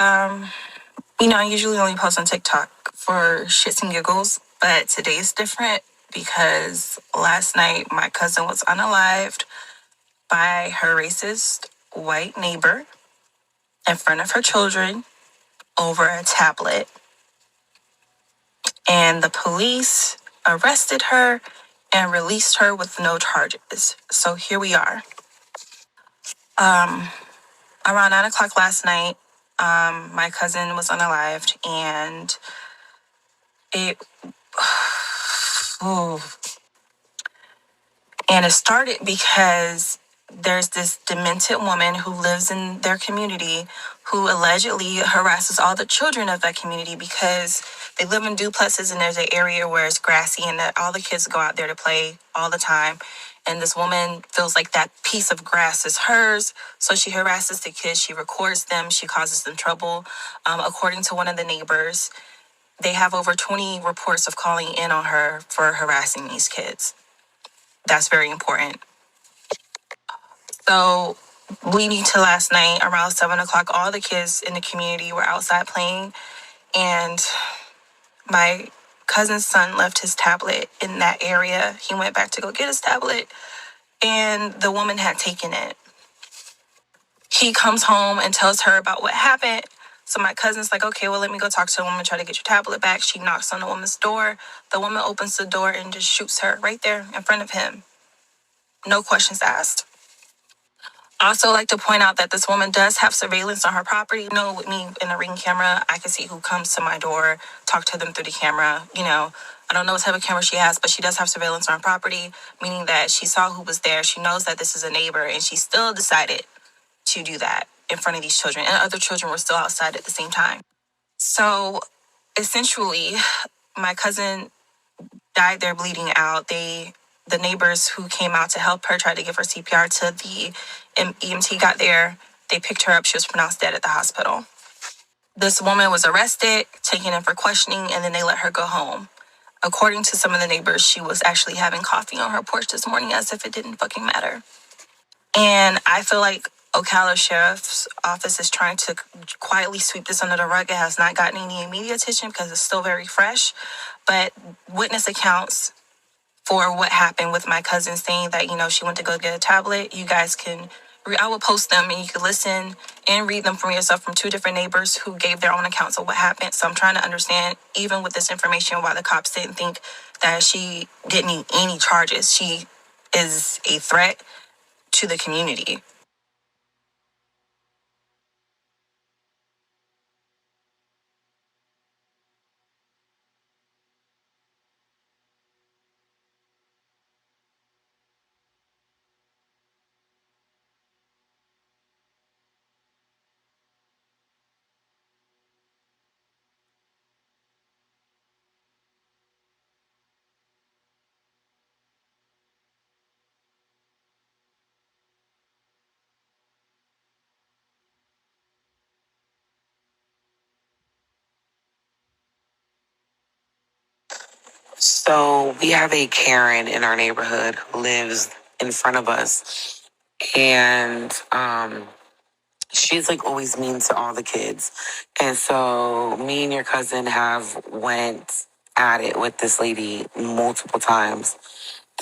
I usually only post on TikTok for shits and giggles, but today's different because last night my cousin was unalived by her racist white neighbor in front of her children over a tablet. And the police arrested her and released her with no charges. So here we are. Around 9 o'clock last night, my cousin was unalived, and it and it started because there's this demented woman who lives in their community who allegedly harasses all the children of that community because they live in duplexes and there's an area where it's grassy and that all the kids go out there to play all the time. And this woman feels like that piece of grass is hers. So she harasses the kids. She records them. She causes them trouble. According to one of the neighbors, they have over 20 reports of calling in on her for harassing these kids. That's very important. So we need to last night around 7 o'clock, all the kids in the community were outside playing, and my cousin's son left his tablet in that area. He went back to go get his tablet, and the woman had taken it. He comes home and tells her about what happened. So my cousin's like, okay, well, let me go talk to the woman, try to get your tablet back. She knocks on the woman's door. The woman opens the door and just shoots her right there in front of him. No questions asked. I also like to point out that this woman does have surveillance on her property. With me in a Ring camera, I can see who comes to my door, talk to them through the camera. I don't know what type of camera she has, but she does have surveillance on her property, meaning that she saw who was there. She knows that this is a neighbor, and she still decided to do that in front of these children. And other children were still outside at the same time. So essentially, my cousin died there bleeding out. The neighbors who came out to help her tried to give her CPR till the EMT got there. They picked her up. She was pronounced dead at the hospital. This woman was arrested, taken in for questioning, and then they let her go home. According to some of the neighbors, she was actually having coffee on her porch this morning as if it didn't fucking matter. And I feel like Ocala Sheriff's Office is trying to quietly sweep this under the rug. It has not gotten any immediate attention because it's still very fresh. But witness accounts for what happened with my cousin saying that, she went to go get a tablet. You guys can, I will post them and you can listen and read them from yourself from two different neighbors who gave their own accounts of what happened. So I'm trying to understand, even with this information, why the cops didn't think that she didn't need any charges. She is a threat to the community. So we have a Karen in our neighborhood who lives in front of us, and she's like always mean to all the kids. And so me and your cousin have went at it with this lady multiple times.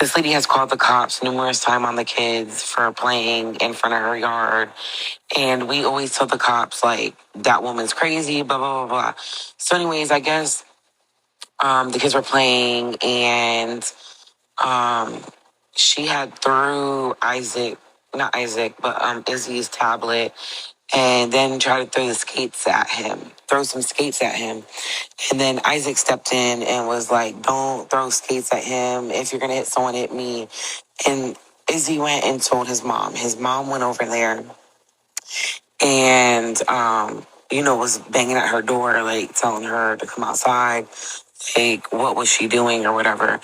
This lady has called the cops numerous times on the kids for playing in front of her yard. And we always tell the cops, like, that woman's crazy, blah, blah, blah, blah. So anyways, I guess the kids were playing, and she had threw Izzy's tablet, and then tried to throw some skates at him. And then Isaac stepped in and was like, don't throw skates at him. If you're going to hit someone, hit me. And Izzy went and told his mom. His mom went over there and, was banging at her door, like telling her to come outside. Like, what was she doing or whatever.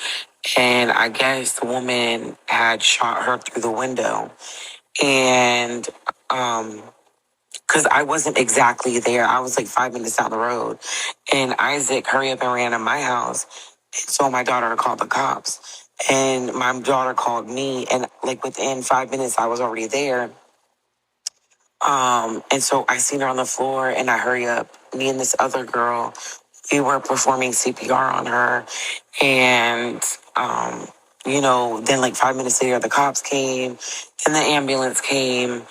And I guess the woman had shot her through the window. And, because I wasn't exactly there. I was like 5 minutes down the road. And Isaac hurry up and ran to my house and told my daughter to call the cops. And my daughter called me, and like within 5 minutes, I was already there. And so I seen her on the floor and I hurry up. Me and this other girl, we were performing CPR on her. And, then like 5 minutes later, the cops came and the ambulance came.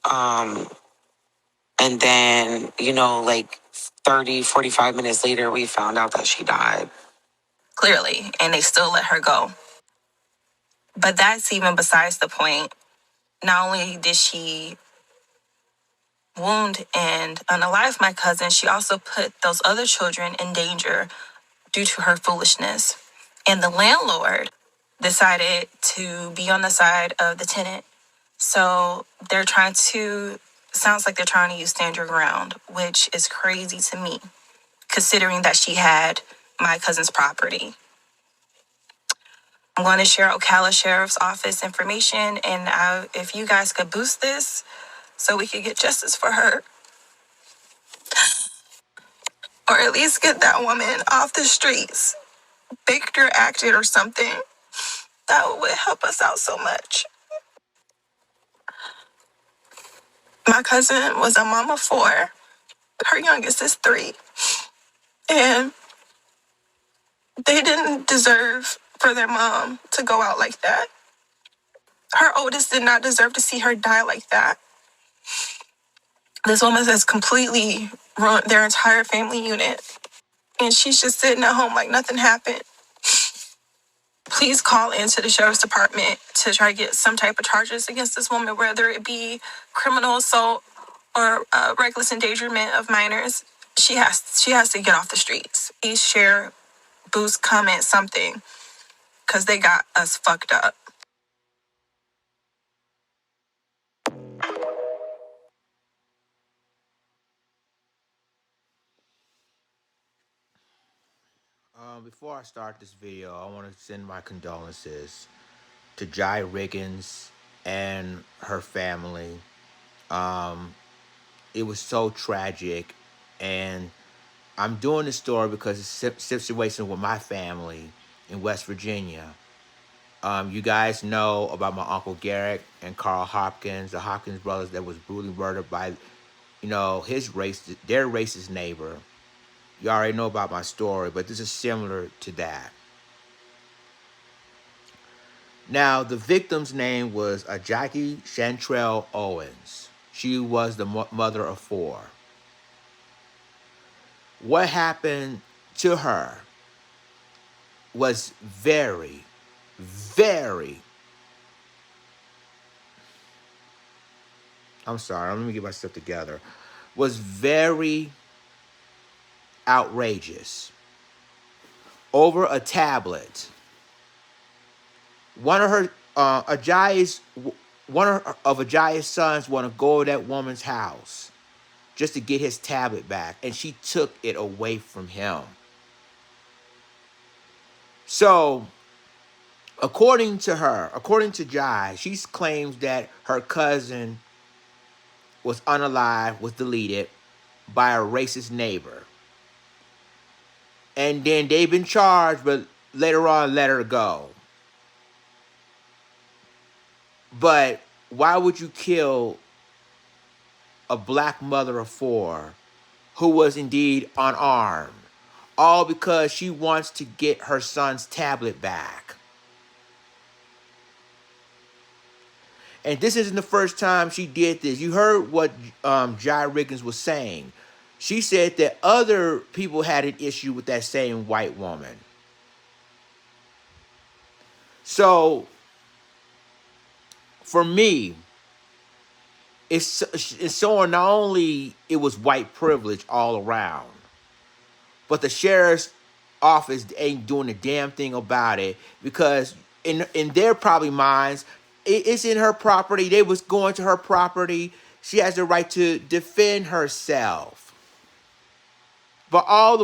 Um, and then, 30, 45 minutes later, we found out that she died. Clearly, and they still let her go. But that's even besides the point. Not only did she wound and unalive my cousin, she also put those other children in danger due to her foolishness. And the landlord decided to be on the side of the tenant. So sounds like they're trying to use stand your ground, which is crazy to me, considering that she had my cousin's property. I'm going to share Ocala Sheriff's Office information, and if you guys could boost this so we could get justice for her, or at least get that woman off the streets, baked or acted or something, that would help us out so much. My cousin was a mom of 4. Her youngest is 3. And they didn't deserve for their mom to go out like that. Her oldest did not deserve to see her die like that. This woman has completely ruined their entire family unit. And she's just sitting at home like nothing happened. Please call into the sheriff's department to try to get some type of charges against this woman, whether it be criminal assault or reckless endangerment of minors. She has to get off the streets. Please share, boost, comment, something, because they got us fucked up. Before I start this video, I want to send my condolences to Jai Riggins and her family. It was so tragic, and I'm doing this story because it's a situation with my family in West Virginia. You guys know about my Uncle Garrett and Carl Hopkins, the Hopkins brothers that was brutally murdered by, their racist neighbor. You already know about my story, but this is similar to that. Now, the victim's name was Ajike Shantrell Owens. She was the mother of 4. What happened to her was very, very, I'm sorry, let me get myself together, was very outrageous. Over a tablet, one of her Ajaya's sons want to go to that woman's house just to get his tablet back, and she took it away from him. So, according to Jai, she claims that her cousin was unalive, was deleted by a racist neighbor. And then they've been charged, but later on let her go. But why would you kill a black mother of 4 who was indeed unarmed? All because she wants to get her son's tablet back. And this isn't the first time she did this. You heard what Jai Riggins was saying. She said that other people had an issue with that same white woman. So, for me, it's showing not only it was white privilege all around, but the sheriff's office ain't doing a damn thing about it, because in their probably minds, it's in her property. They was going to her property. She has the right to defend herself. But all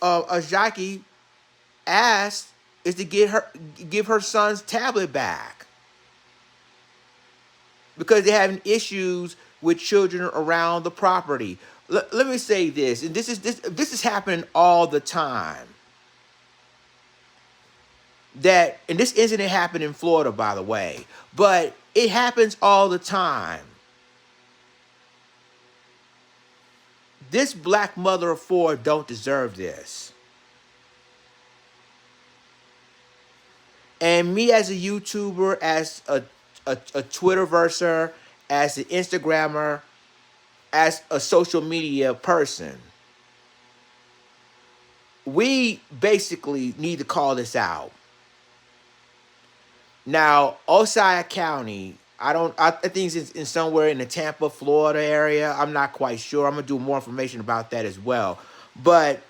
Ajike asked is to give her son's tablet back, because they're having issues with children around the property. Let me say this, and this is happening all the time. And this incident happened in Florida, by the way, but it happens all the time. This black mother of four don't deserve this. And me as a YouTuber, as a Twitterverser, as an Instagrammer, as a social media person, we basically need to call this out. Now, Osage County, I think it's in somewhere in the Tampa, Florida area. I'm not quite sure. I'm gonna do more information about that as well. But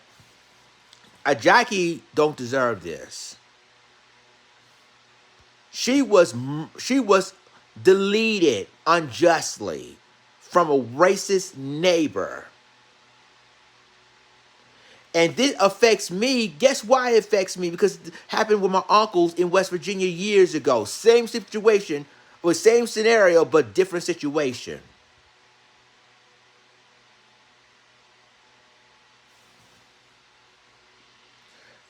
Ajike don't deserve this. She was deleted unjustly from a racist neighbor. And this affects me. Guess why it affects me? Because it happened with my uncles in West Virginia years ago. Same situation, or same scenario, but different situation.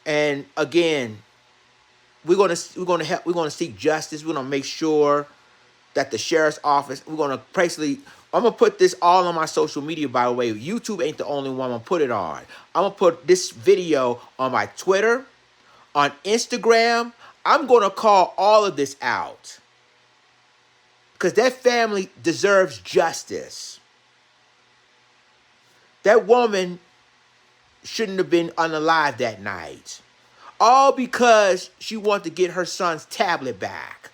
And again, we're gonna seek justice. We're gonna make sure that the sheriff's office, we're gonna basically, I'm gonna put this all on my social media, by the way. YouTube ain't the only one I'm gonna put it on. I'm gonna put this video on my Twitter, on Instagram. I'm gonna call all of this out. Because that family deserves justice. That woman shouldn't have been unalive that night. All because she wanted to get her son's tablet back.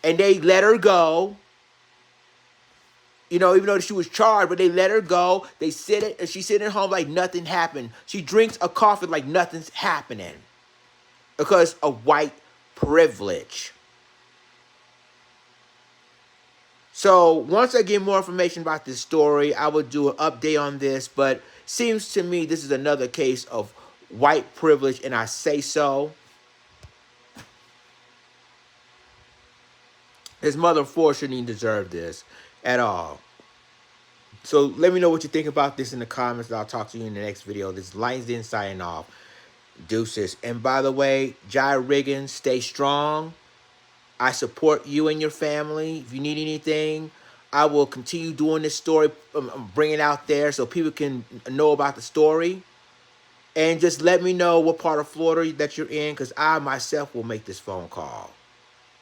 And they let her go. You know, even though she was charged, but they let her go. They sit it, and she's sitting at home like nothing happened. She drinks a coffee like nothing's happening. Because of white privilege. So once I get more information about this story, I will do an update on this. But seems to me this is another case of white privilege, and I say so. His mother of four shouldn't even deserve this at all. So let me know what you think about this in the comments. I'll talk to you in the next video. This is Lionsden signing off. Deuces. And by the way, Jai Riggins, stay strong. I support you and your family. If you need anything, I will continue doing this story, bring it out there so people can know about the story. And just let me know what part of Florida that you're in, because I myself will make this phone call.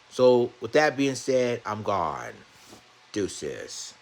So with that being said, I'm gone. Deuces.